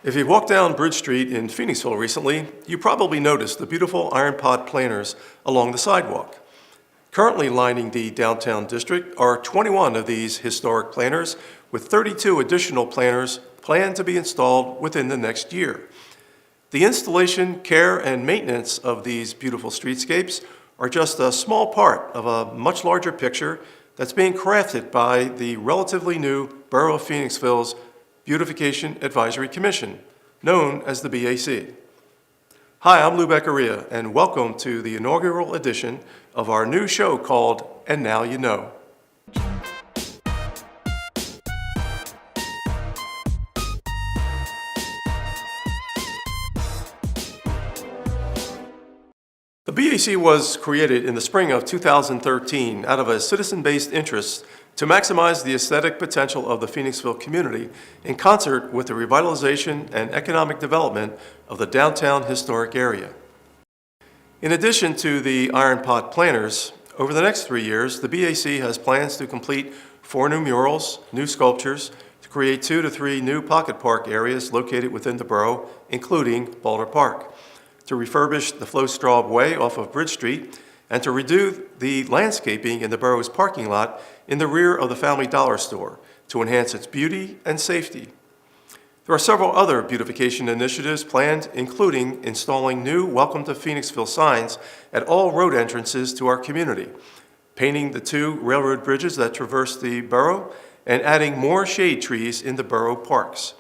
If you walked down Bridge Street in Phoenixville recently, you probably noticed the beautiful iron pot planters along the sidewalk. Currently lining the downtown district are 21 of these historic planters, with 32 additional planters planned to be installed within the next year. The installation, care, and maintenance of these beautiful streetscapes are just a small part of a much larger picture that's being crafted by the relatively new Borough of Phoenixville's Beautification Advisory Commission, known as the BAC. Hi, I'm Lou Beccaria, and welcome to the inaugural edition of our new show called And Now You Know. The BAC was created in the spring of 2013 out of a citizen-based interest to maximize the aesthetic potential of the Phoenixville community in concert with the revitalization and economic development of the downtown historic area. In addition to the iron pot planters, over the next 3 years, the BAC has plans to complete 4 new murals, new sculptures, to create 2 to 3 new pocket park areas located within the borough, including Boulder Park, to refurbish the Flo Straub Way off of Bridge Street, and to redo the landscaping in the borough's parking lot in the rear of the Family Dollar store to enhance its beauty and safety. There are several other beautification initiatives planned, including installing new Welcome to Phoenixville signs at all road entrances to our community, painting the 2 railroad bridges that traverse the borough, and adding more shade trees in the borough parks.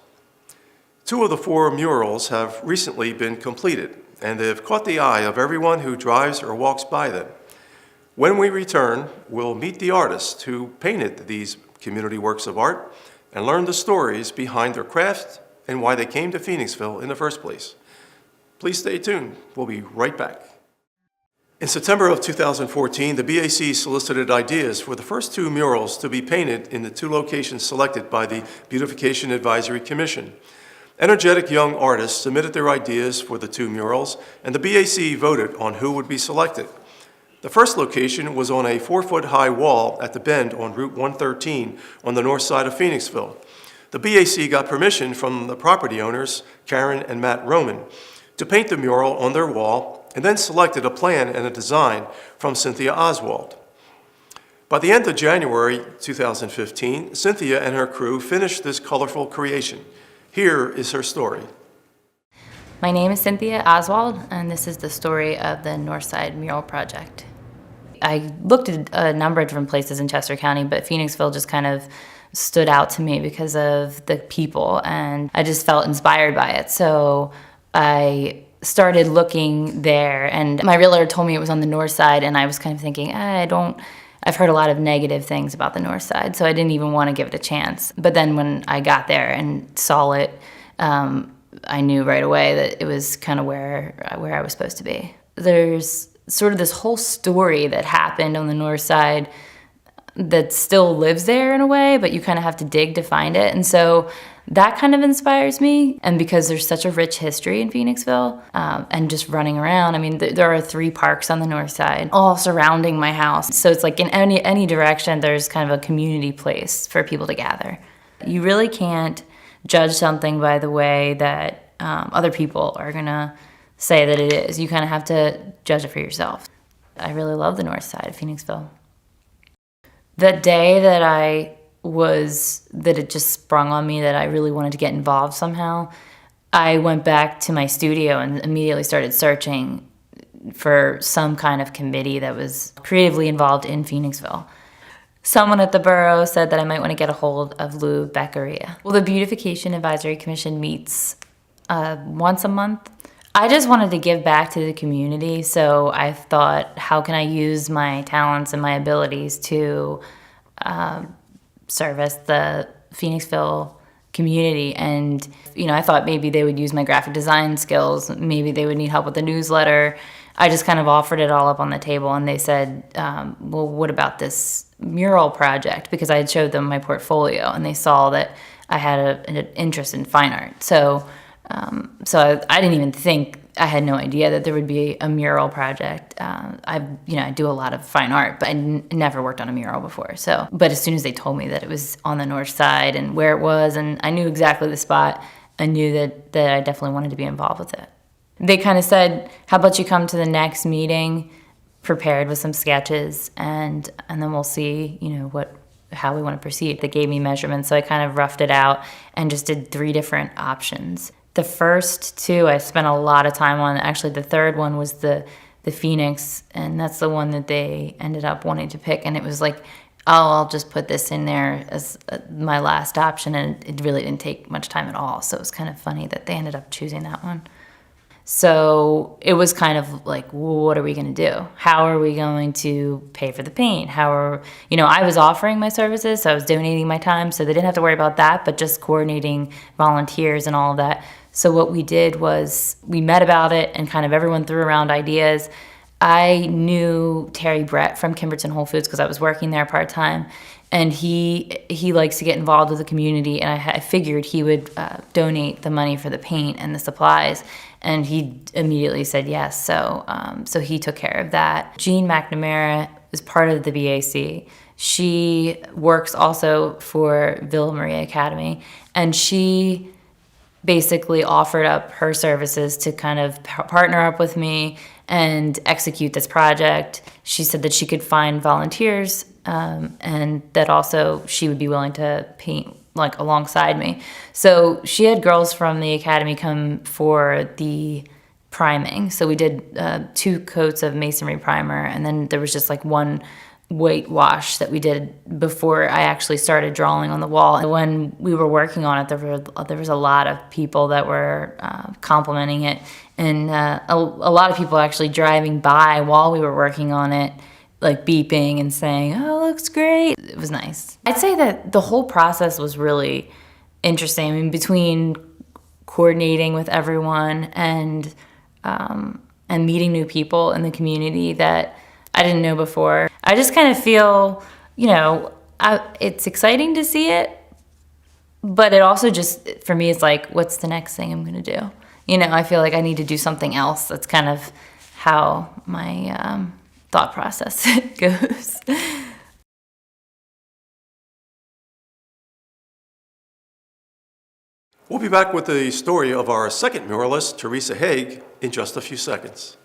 2 of the 4 murals have recently been completed, and they've caught the eye of everyone who drives or walks by them. When we return, we'll meet the artists who painted these community works of art and learn the stories behind their craft and why they came to Phoenixville in the first place. Please stay tuned. We'll be right back. In September of 2014, the BAC solicited ideas for the first 2 murals to be painted in the 2 locations selected by the Beautification Advisory Commission. Energetic young artists submitted their ideas for the 2 murals, and the BAC voted on who would be selected. The first location was on a 4-foot-high wall at the bend on Route 113 on the north side of Phoenixville. The BAC got permission from the property owners, Karen and Matt Roman, to paint the mural on their wall, and then selected a plan and a design from Cynthia Oswald. By the end of January 2015, Cynthia and her crew finished this colorful creation. Here is her story. My name is Cynthia Oswald, and this is the story of the Northside Mural Project. I looked at a number of different places in Chester County, but Phoenixville just kind of stood out to me because of the people, and I just felt inspired by it. So I started looking there, and my realtor told me it was on the north side, and I was kind of thinking, I've heard a lot of negative things about the north side, so I didn't even want to give it a chance. But then when I got there and saw it, I knew right away that it was kind of where I was supposed to be. There's sort of this whole story that happened on the north side that still lives there in a way, but you kind of have to dig to find it. And so that kind of inspires me. And because there's such a rich history in Phoenixville, and just running around, I mean, there are 3 parks on the north side, all surrounding my house. So it's like in any direction, there's kind of a community place for people to gather. You really can't judge something by the way that other people are gonna say that it is. You kind of have to judge it for yourself. I really love the north side of Phoenixville. The day that it just sprung on me that I really wanted to get involved somehow, I went back to my studio and immediately started searching for some kind of committee that was creatively involved in Phoenixville. Someone at the borough said that I might want to get a hold of Lou Beccaria. Well, the Beautification Advisory Commission meets once a month. I just wanted to give back to the community, so I thought, how can I use my talents and my abilities to service the Phoenixville community? And, I thought maybe they would use my graphic design skills, maybe they would need help with the newsletter. I just kind of offered it all up on the table, and they said, well, what about this mural project? Because I had showed them my portfolio, and they saw that I had an interest in fine art. So I didn't even think, I had no idea that there would be a mural project. I do a lot of fine art, but I never worked on a mural before. But as soon as they told me that it was on the north side and where it was, and I knew exactly the spot, I knew that I definitely wanted to be involved with it. They kind of said, how about you come to the next meeting prepared with some sketches, and then we'll see, how we want to proceed. They gave me measurements, so I kind of roughed it out and just did 3 different options. The first 2 I spent a lot of time on. Actually, the third one was the Phoenix, and that's the one that they ended up wanting to pick. And it was like, oh, I'll just put this in there as my last option, and it really didn't take much time at all. So it was kind of funny that they ended up choosing that one. So it was kind of like, what are we going to do? How are we going to pay for the paint? I was offering my services, so I was donating my time, so they didn't have to worry about that, but just coordinating volunteers and all of that. So what we did was we met about it, and kind of everyone threw around ideas. I knew Terry Brett from Kimberton Whole Foods because I was working there part-time, and he likes to get involved with the community, and I figured he would donate the money for the paint and the supplies, and he immediately said yes. So he took care of that. Jean McNamara is part of the BAC. She works also for Villa Maria Academy, and she basically offered up her services to kind of partner up with me and execute this project. She said that she could find volunteers, and that also she would be willing to paint alongside me. So she had girls from the academy come for the priming. So we did 2 coats of masonry primer, and then there was just one white wash that we did before I actually started drawing on the wall. And when we were working on it, there was a lot of people that were complimenting it, and a lot of people actually driving by while we were working on it, beeping and saying, "Oh, looks great." It was nice. I'd say that the whole process was really interesting. I mean, between coordinating with everyone and meeting new people in the community that I didn't know before. I just kind of feel, it's exciting to see it, but it also just, for me, it's like, what's the next thing I'm going to do? I feel like I need to do something else. That's kind of how my thought process goes. We'll be back with the story of our second muralist, Teresa Haig, in just a few seconds.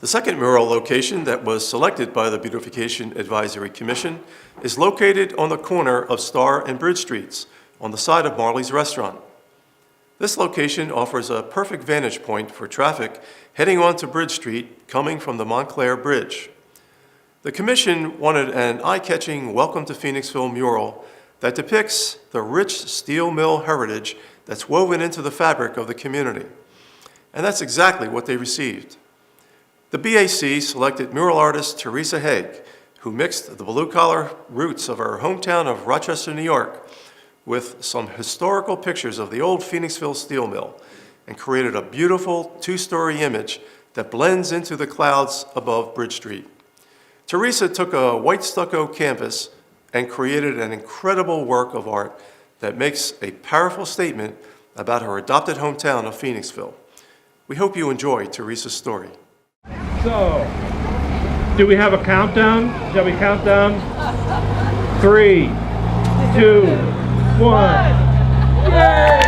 The second mural location that was selected by the Beautification Advisory Commission is located on the corner of Star and Bridge Streets, on the side of Marley's Restaurant. This location offers a perfect vantage point for traffic heading onto Bridge Street coming from the Montclair Bridge. The Commission wanted an eye-catching Welcome to Phoenixville mural that depicts the rich steel mill heritage that's woven into the fabric of the community. And that's exactly what they received. The BAC selected mural artist Teresa Haig, who mixed the blue-collar roots of her hometown of Rochester, New York, with some historical pictures of the old Phoenixville steel mill, and created a beautiful 2-story image that blends into the clouds above Bridge Street. Teresa took a white stucco canvas and created an incredible work of art that makes a powerful statement about her adopted hometown of Phoenixville. We hope you enjoy Teresa's story. So, do we have a countdown? Shall we count down? 3, 2, 1. Yay!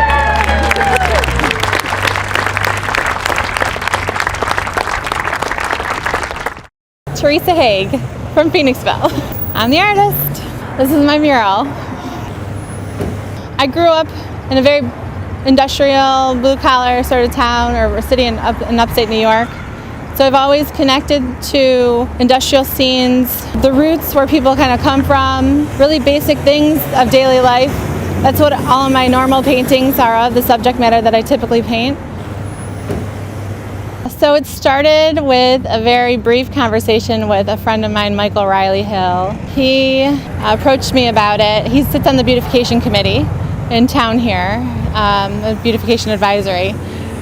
Teresa Haig from Phoenixville. I'm the artist. This is my mural. I grew up in a very industrial, blue-collar sort of town or city in upstate New York. So I've always connected to industrial scenes, the roots where people kind of come from, really basic things of daily life. That's what all of my normal paintings are of, the subject matter that I typically paint. So it started with a very brief conversation with a friend of mine, Michael Riley Hill. He approached me about it. He sits on the Beautification committee in town here, the Beautification Advisory.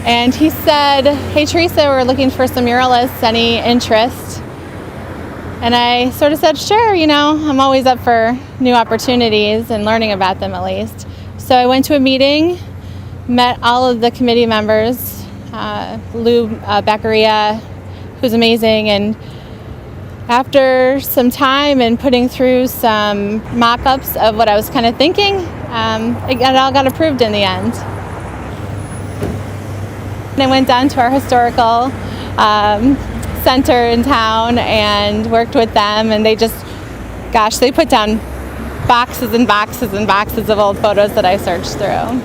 And he said, "Hey Teresa, we're looking for some muralists, any interest?" And I sort of said, sure, I'm always up for new opportunities and learning about them at least. So I went to a meeting, met all of the committee members, Lou Beccaria, who's amazing, and after some time and putting through some mock-ups of what I was kind of thinking, it all got approved in the end. I went down to our historical center in town and worked with them, and they just, gosh, they put down boxes and boxes and boxes of old photos that I searched through.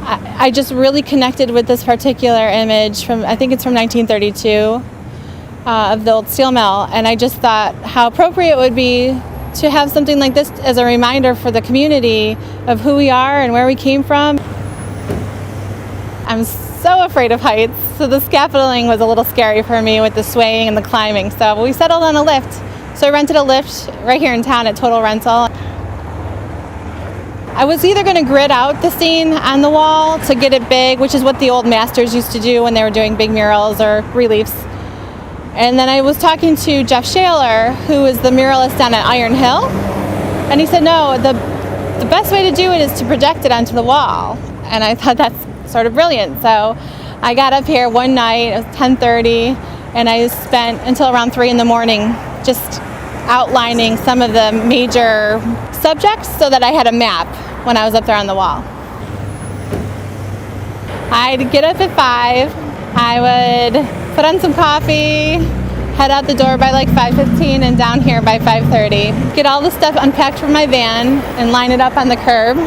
I just really connected with this particular image from, I think it's from 1932, of the old steel mill, and I just thought how appropriate it would be to have something like this as a reminder for the community of who we are and where we came from. I'm so afraid of heights, so the scaffolding was a little scary for me with the swaying and the climbing, so we settled on a lift. So I rented a lift right here in town at Total Rental. I was either going to grid out the scene on the wall to get it big, which is what the old masters used to do when they were doing big murals or reliefs. And then I was talking to Jeff Shaler, who is the muralist down at Iron Hill, and he said, no, the best way to do it is to project it onto the wall. And I thought that's sort of brilliant. So I got up here one night, it was 10:30, and I spent until around 3 in the morning just outlining some of the major subjects so that I had a map when I was up there on the wall. I'd get up at 5, I would put on some coffee, head out the door by like 5:15 and down here by 5:30. Get all the stuff unpacked from my van and line it up on the curb.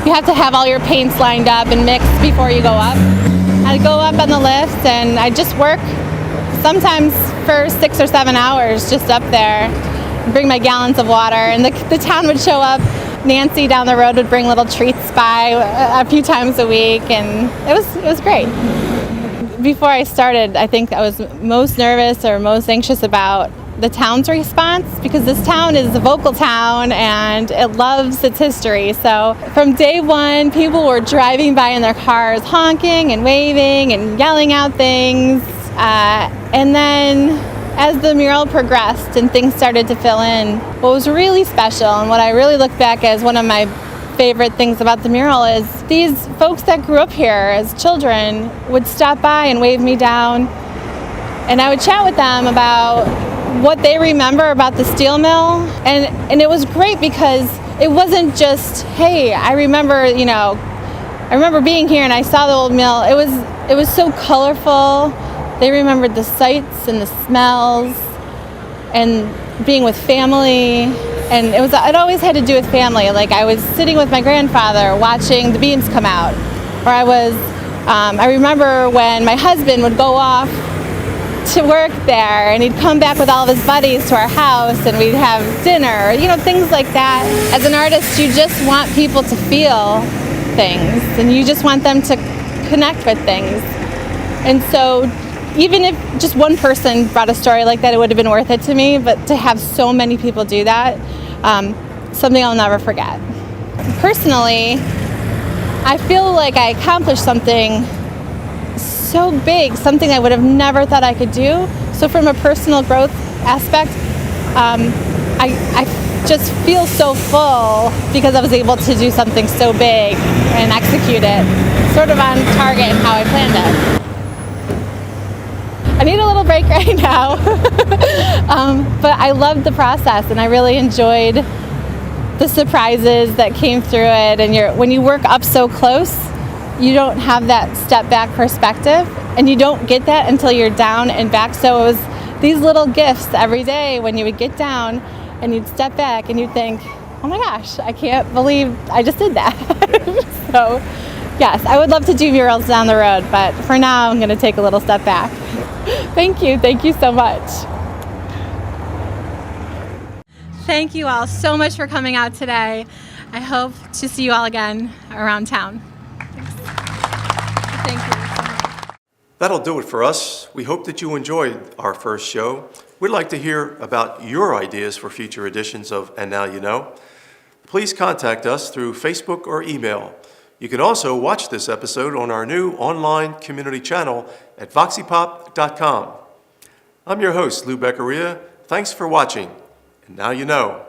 You have to have all your paints lined up and mixed before you go up. I'd go up on the lift and I'd just work sometimes for 6 or 7 hours just up there, bring my gallons of water, and the town would show up. Nancy down the road would bring little treats by a few times a week, and it was great. Before I started, I think I was most nervous or most anxious about the town's response, because this town is a vocal town and it loves its history. So from day one, people were driving by in their cars, honking and waving and yelling out things. And then as the mural progressed and things started to fill in, what was really special and what I really look back as one of my favorite things about the mural is these folks that grew up here as children would stop by and wave me down, and I would chat with them about what they remember about the steel mill, and it was great because it wasn't just, hey, I remember being here and I saw the old mill. It was so colorful. They remembered the sights and the smells and being with family, and it always had to do with family. Like I was sitting with my grandfather watching the beams come out, or I remember when my husband would go off to work there and he'd come back with all of his buddies to our house and we'd have dinner, things like that. As an artist, you just want people to feel things and you just want them to connect with things. And so even if just one person brought a story like that, it would have been worth it to me, but to have so many people do that, something I'll never forget. Personally, I feel like I accomplished something so big, something I would have never thought I could do. So from a personal growth aspect, I just feel so full because I was able to do something so big and execute it sort of on target and how I planned it. I need a little break right now, but I loved the process and I really enjoyed the surprises that came through it. And when you work up so close, you don't have that step back perspective, and you don't get that until you're down and back. So it was these little gifts every day when you would get down and you'd step back and you'd think, oh my gosh, I can't believe I just did that. So yes, I would love to do murals down the road, but for now I'm going to take a little step back. Thank you so much. Thank you all so much for coming out today. I hope to see you all again around town. Thank you. That'll do it for us. We hope that you enjoyed our first show. We'd like to hear about your ideas for future editions of And Now You Know. Please contact us through Facebook or email. You can also watch this episode on our new online community channel at voxypop.com. I'm your host, Lou Beccaria. Thanks for watching. And now you know.